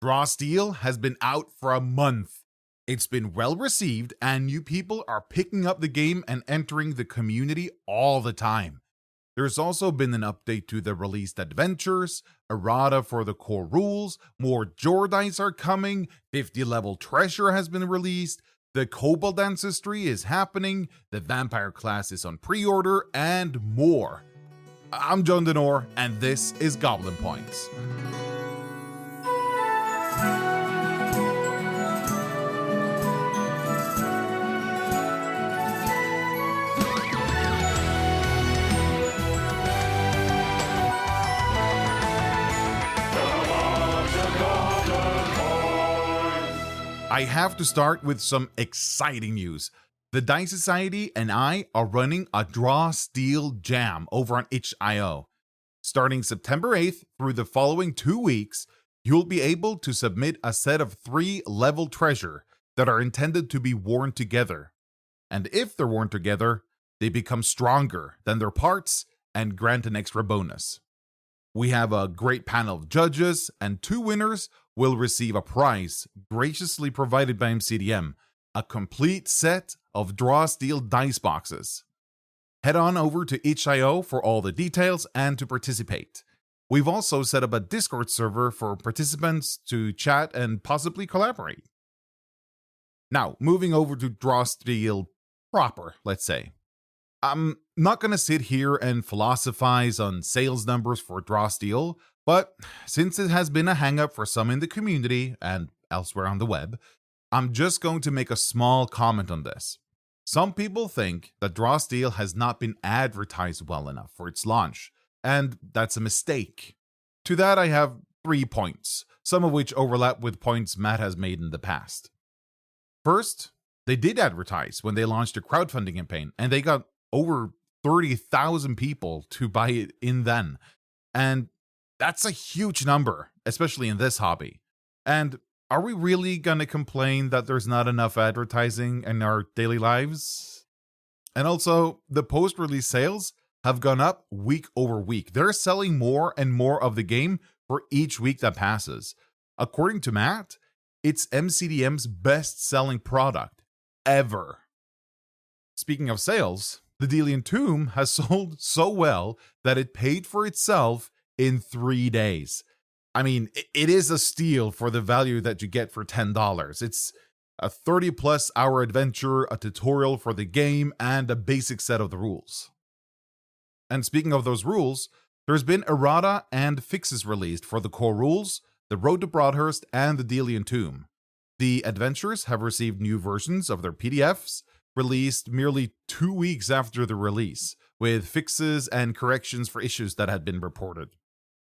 Draw Steel has been out for a month. It's been well received, and new people are picking up the game and entering the community all the time. There's also been an update to the released adventures, errata for the core rules, more Djordice are coming, 50 level treasure has been released, the Kobold Ancestry is happening, the vampire class is on pre-order, and more. I'm John Denor, and this is Goblin Points. I have to start with some exciting news. The Dice Society and I are running a Draw Steel Jam over on itch.io. Starting September 8th through the following 2 weeks, you'll be able to submit a set of 3 level treasure that are intended to be worn together. And if they're worn together, they become stronger than their parts and grant an extra bonus. We have a great panel of judges, and 2 winners will receive a prize graciously provided by MCDM, a complete set of Draw Steel dice boxes. Head on over to itch.io for all the details and to participate. We've also set up a Discord server for participants to chat and possibly collaborate. Now, moving over to Draw Steel proper, let's say. I'm not going to sit here and philosophize on sales numbers for Draw Steel, but since it has been a hang-up for some in the community and elsewhere on the web, I'm just going to make a small comment on this. Some people think that Draw Steel has not been advertised well enough for its launch, and that's a mistake. To that I have 3 points, some of which overlap with points Matt has made in the past. First, they did advertise when they launched a crowdfunding campaign, and they got over 30,000 people to buy it in then. And that's a huge number, especially in this hobby. And are we really gonna complain that there's not enough advertising in our daily lives? And also, the post-release sales have gone up week over week. They're selling more and more of the game for each week that passes. According to Matt, it's MCDM's best-selling product ever. Speaking of sales, the Delian Tomb has sold so well that it paid for itself in 3 days. I mean, it is a steal for the value that you get for $10. It's a 30-plus hour adventure, a tutorial for the game, and a basic set of the rules. And speaking of those rules, there's been Errata and Fixes released for the core rules, the Road to Broadhurst, and the Delian Tomb. The adventures have received new versions of their PDFs, released merely 2 weeks after the release, with fixes and corrections for issues that had been reported.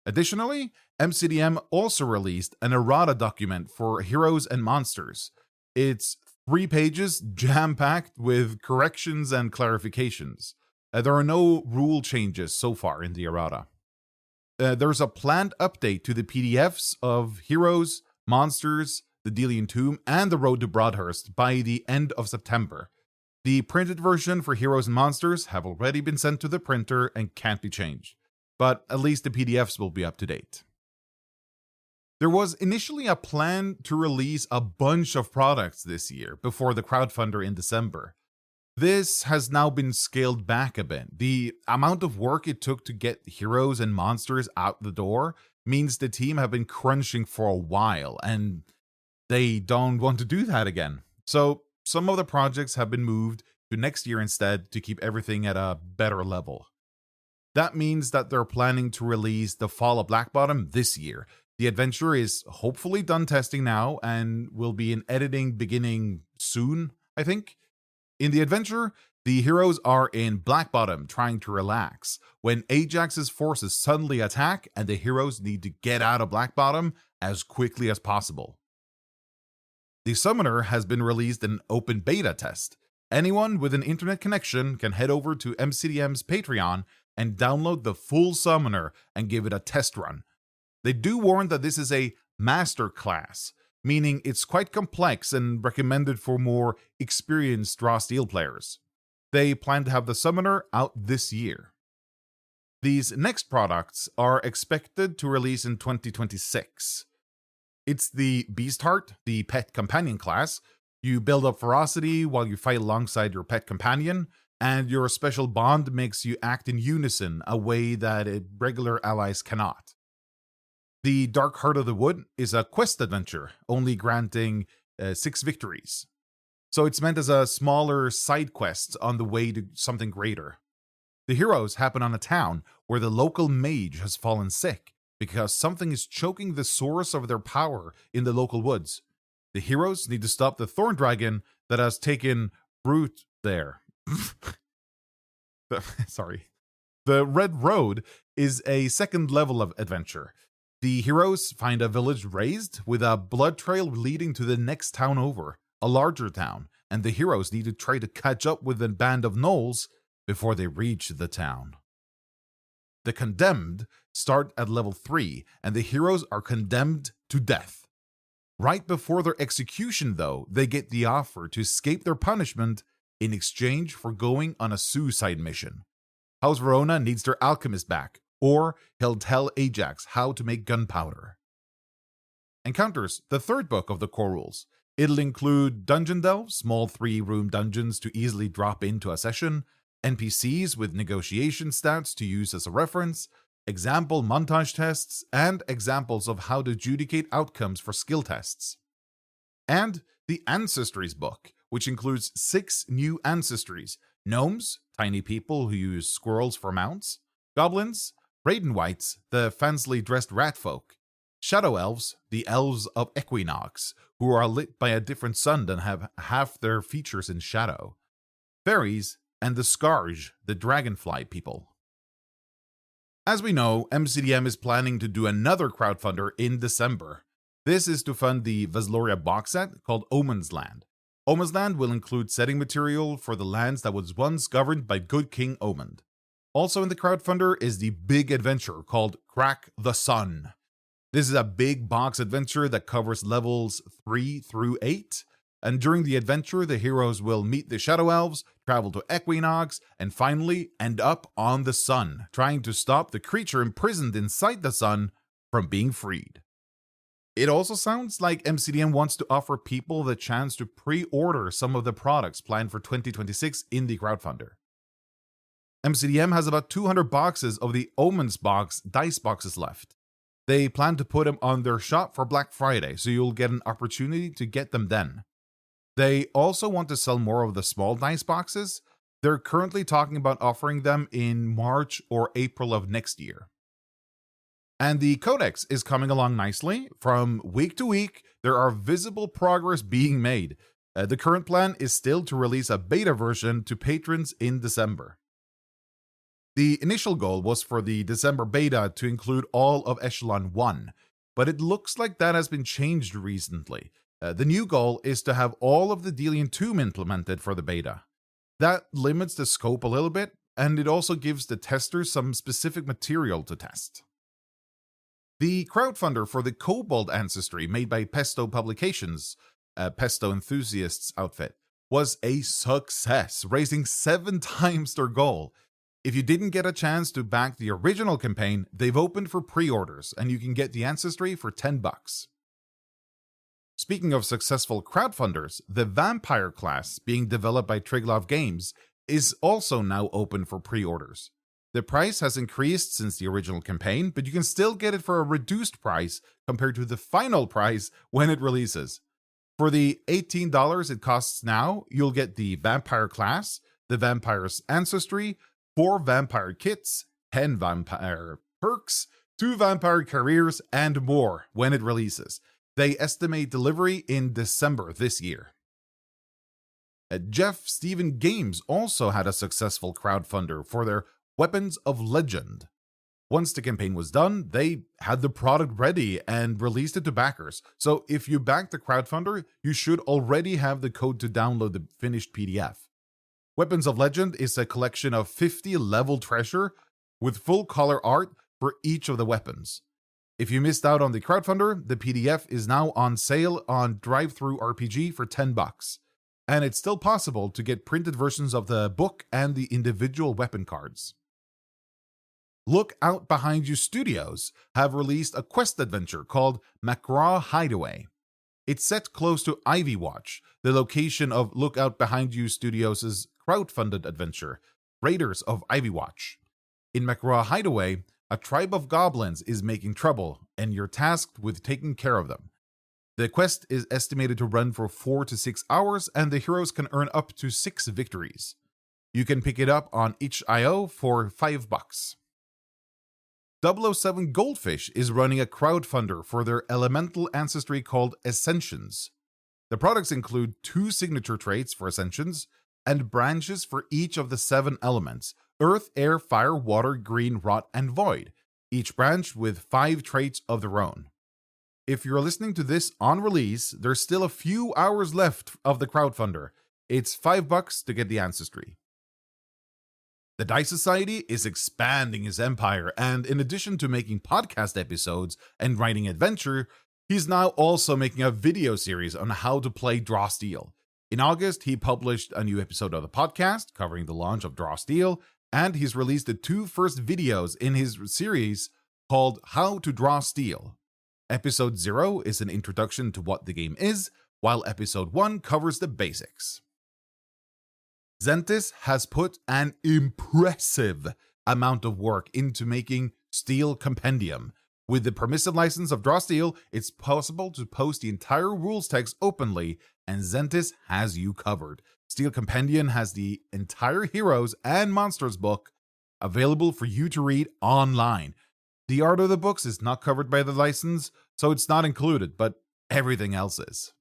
Additionally, MCDM also released an errata document for Heroes and Monsters. It's 3 pages jam-packed with corrections and clarifications. There are no rule changes so far in the errata. There's a planned update to the PDFs of Heroes, Monsters, the Delian Tomb, and the Road to Broadhurst by the end of September. The printed version for Heroes and Monsters have already been sent to the printer and can't be changed, but at least the PDFs will be up to date. There was initially a plan to release a bunch of products this year before the crowdfunder in December. This has now been scaled back a bit. The amount of work it took to get Heroes and Monsters out the door means the team have been crunching for a while, and they don't want to do that again. So some of the projects have been moved to next year instead to keep everything at a better level. That means that they're planning to release the Fall of Blackbottom this year. The adventure is hopefully done testing now and will be in editing beginning soon, I think. In the adventure, the heroes are in Blackbottom trying to relax when Ajax's forces suddenly attack and the heroes need to get out of Blackbottom as quickly as possible. The Summoner has been released in open beta test. Anyone with an internet connection can head over to MCDM's Patreon and download the full Summoner and give it a test run. They do warn that this is a master class, meaning it's quite complex and recommended for more experienced Draw Steel players. They plan to have the Summoner out this year. These next products are expected to release in 2026. It's the Beastheart, the pet companion class. You build up ferocity while you fight alongside your pet companion, and your special bond makes you act in unison, a way that regular allies cannot. The Dark Heart of the Wood is a quest adventure, only granting 6 victories. So it's meant as a smaller side quest on the way to something greater. The heroes happen on a town where the local mage has fallen sick because something is choking the source of their power in the local woods. The heroes need to stop the thorn dragon that has taken root there. Sorry. The Red Road is a second level of adventure. The heroes find a village razed with a blood trail leading to the next town over, a larger town, and the heroes need to try to catch up with the band of gnolls before they reach the town. The Condemned start at level 3, and the heroes are condemned to death. Right before their execution, though, they get the offer to escape their punishment in exchange for going on a suicide mission. House Verona needs their alchemist back, or he'll tell Ajax how to make gunpowder. Encounters, the third book of the core rules. It'll include dungeon delves, small 3-room dungeons to easily drop into a session, NPCs with negotiation stats to use as a reference, example montage tests, and examples of how to adjudicate outcomes for skill tests. And the Ancestries book, which includes 6 new ancestries: gnomes, tiny people who use squirrels for mounts; goblins, Raiden Whites, the fancily dressed rat folk; shadow elves, the elves of Equinox, who are lit by a different sun and have half their features in shadow; fairies, and the Scarge, the dragonfly people. As we know, MCDM is planning to do another crowdfunder in December. This is to fund the Vesloria box set called Omen's Land. Omen's Land will include setting material for the lands that was once governed by good King Omend. Also in the crowdfunder is the big adventure called Crack the Sun. This is a big box adventure that covers levels 3 through 8, and during the adventure the heroes will meet the Shadow Elves, travel to Equinox, and finally end up on the sun, trying to stop the creature imprisoned inside the sun from being freed. It also sounds like MCDM wants to offer people the chance to pre-order some of the products planned for 2026 in the crowdfunder. MCDM has about 200 boxes of the Omens box dice boxes left. They plan to put them on their shop for Black Friday, so you'll get an opportunity to get them then. They also want to sell more of the small dice boxes. They're currently talking about offering them in March or April of next year. And the Codex is coming along nicely. From week to week, there are visible progress being made. The current plan is still to release a beta version to patrons in December. The initial goal was for the December beta to include all of Echelon 1, but it looks like that has been changed recently. The new goal is to have all of the Delian Tomb implemented for the beta. That limits the scope a little bit, and it also gives the testers some specific material to test. The crowdfunder for the Kobold Ancestry, made by Pesto Publications, a Pesto enthusiasts outfit, was a success, raising 7 times their goal. If you didn't get a chance to back the original campaign, they've opened for pre-orders, and you can get the Ancestry for $10. Speaking of successful crowdfunders, the Vampire class, being developed by Triglav Games, is also now open for pre-orders. The price has increased since the original campaign, but you can still get it for a reduced price compared to the final price when it releases. For the $18 it costs now, you'll get the Vampire class, the Vampire's Ancestry, 4 Vampire kits, 10 Vampire perks, 2 Vampire careers, and more when it releases. They estimate delivery in December this year. Jeff Steven Games also had a successful crowdfunder for their Weapons of Legend. Once the campaign was done, they had the product ready and released it to backers. So if you back the crowdfunder, you should already have the code to download the finished PDF. Weapons of Legend is a collection of 50 level treasure with full color art for each of the weapons. If you missed out on the crowdfunder, the PDF is now on sale on Drive-Thru RPG for $10. And it's still possible to get printed versions of the book and the individual weapon cards. Look Out Behind You Studios have released a quest adventure called MacGraw Hideaway. It's set close to Ivy Watch, the location of Look Out Behind You Studios' crowdfunded adventure, Raiders of Ivy Watch. In MacGraw Hideaway, a tribe of goblins is making trouble, and you're tasked with taking care of them. The quest is estimated to run for 4 to 6 hours, and the heroes can earn up to 6 victories. You can pick it up on itch.io for $5. 007 Goldfish is running a crowdfunder for their elemental ancestry called Essentians. The products include 2 signature traits for Essentians and branches for each of the 7 elements: Earth, Air, Fire, Water, Green, Rot, and Void, each branch with 5 traits of their own. If you're listening to this on release, there's still a few hours left of the crowdfunder. It's $5 to get the ancestry. The Dice Society is expanding his empire, and in addition to making podcast episodes and writing adventure, he's now also making a video series on how to play Draw Steel. In August, he published a new episode of the podcast covering the launch of Draw Steel, and he's released the 2 first videos in his series called How to Draw Steel. Episode 0 is an introduction to what the game is, while Episode 1 covers the basics. Djordice has put an impressive amount of work into making Steel Compendium. With the permissive license of Draw Steel, it's possible to post the entire rules text openly, and Djordice has you covered. Steel Compendium has the entire Heroes and Monsters book available for you to read online. The art of the books is not covered by the license, so it's not included, but everything else is.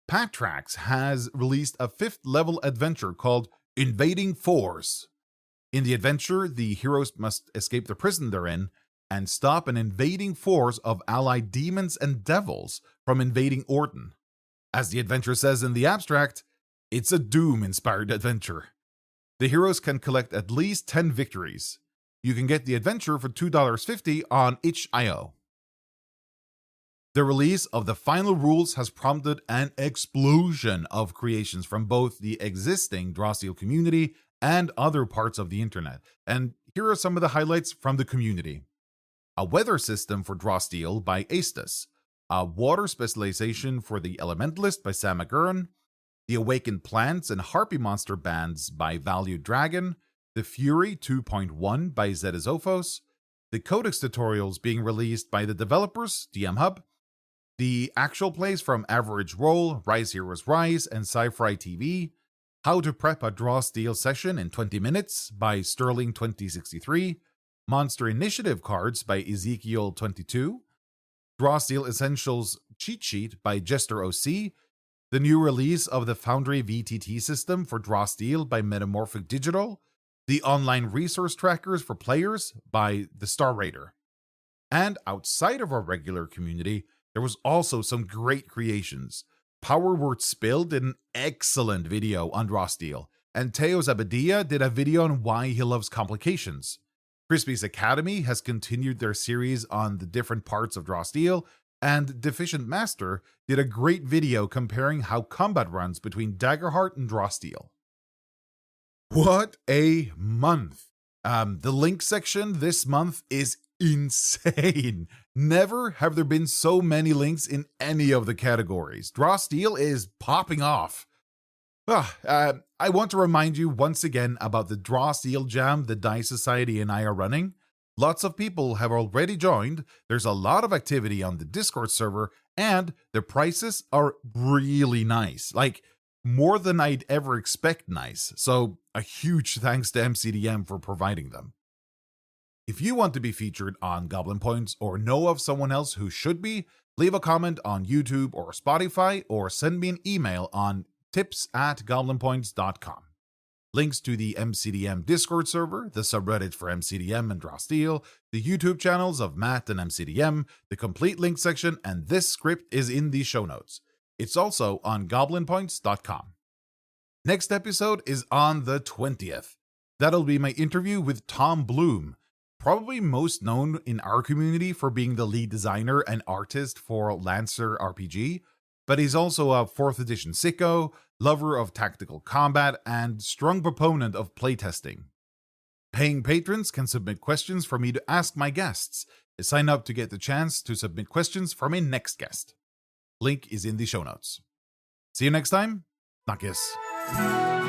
Patrax has released a 5th level adventure called Invading Force. In the adventure, the heroes must escape the prison they're in and stop an invading force of allied demons and devils from invading Orton. As the adventure says in the abstract, it's a Doom-inspired adventure. The heroes can collect at least 10 victories. You can get the adventure for $2.50 on itch.io. The release of the final rules has prompted an explosion of creations from both the existing Draw Steel community and other parts of the internet, and here are some of the highlights from the community. A weather system for Draw Steel by Astus, a water specialization for the Elementalist by Sam McGurn, the Awakened Plants and Harpy Monster bands by Valued Dragon, the Fury 2.1 by Zedizophos, the Codex tutorials being released by the developers, DM Hub, the actual plays from Average Roll, Rise Heroes Rise, and Sci-Fi TV, How to Prep a Draw Steel Session in 20 Minutes by Sterling 2063, Monster Initiative Cards by Ezekiel 22, Draw Steel Essentials Cheat Sheet by Jester OC, the new release of the Foundry VTT system for Draw Steel by Metamorphic Digital, the online resource trackers for players by The Star Raider. And outside of our regular community, there was also some great creations. Power Word Spill did an excellent video on Draw Steel, and Teo Zabadia did a video on why he loves complications. Crispy's Academy has continued their series on the different parts of Draw Steel, and Deficient Master did a great video comparing how combat runs between Daggerheart and Draw Steel. What a month! The link section this month is insane. Never have there been so many links in any of the categories. Draw Steel is popping off. I want to remind you once again about the Draw Steel Jam the Dice Society and I are running. Lots of people have already joined, there's a lot of activity on the Discord server, and the prices are really nice. Like, more than I'd ever expect nice. So, a huge thanks to MCDM for providing them. If you want to be featured on Goblin Points or know of someone else who should be, leave a comment on YouTube or Spotify or send me an email on tips@goblinpoints.com. Links to the MCDM Discord server, the subreddit for MCDM and Draw Steel, the YouTube channels of Matt and MCDM, the complete link section, and this script is in the show notes. It's also on goblinpoints.com. Next episode is on the 20th. That'll be my interview with Tom Bloom, probably most known in our community for being the lead designer and artist for Lancer RPG, but he's also a 4th edition sicko, lover of tactical combat, and strong proponent of playtesting. Paying patrons can submit questions for me to ask my guests. Sign up to get the chance to submit questions for my next guest. Link is in the show notes. See you next time. Nackis.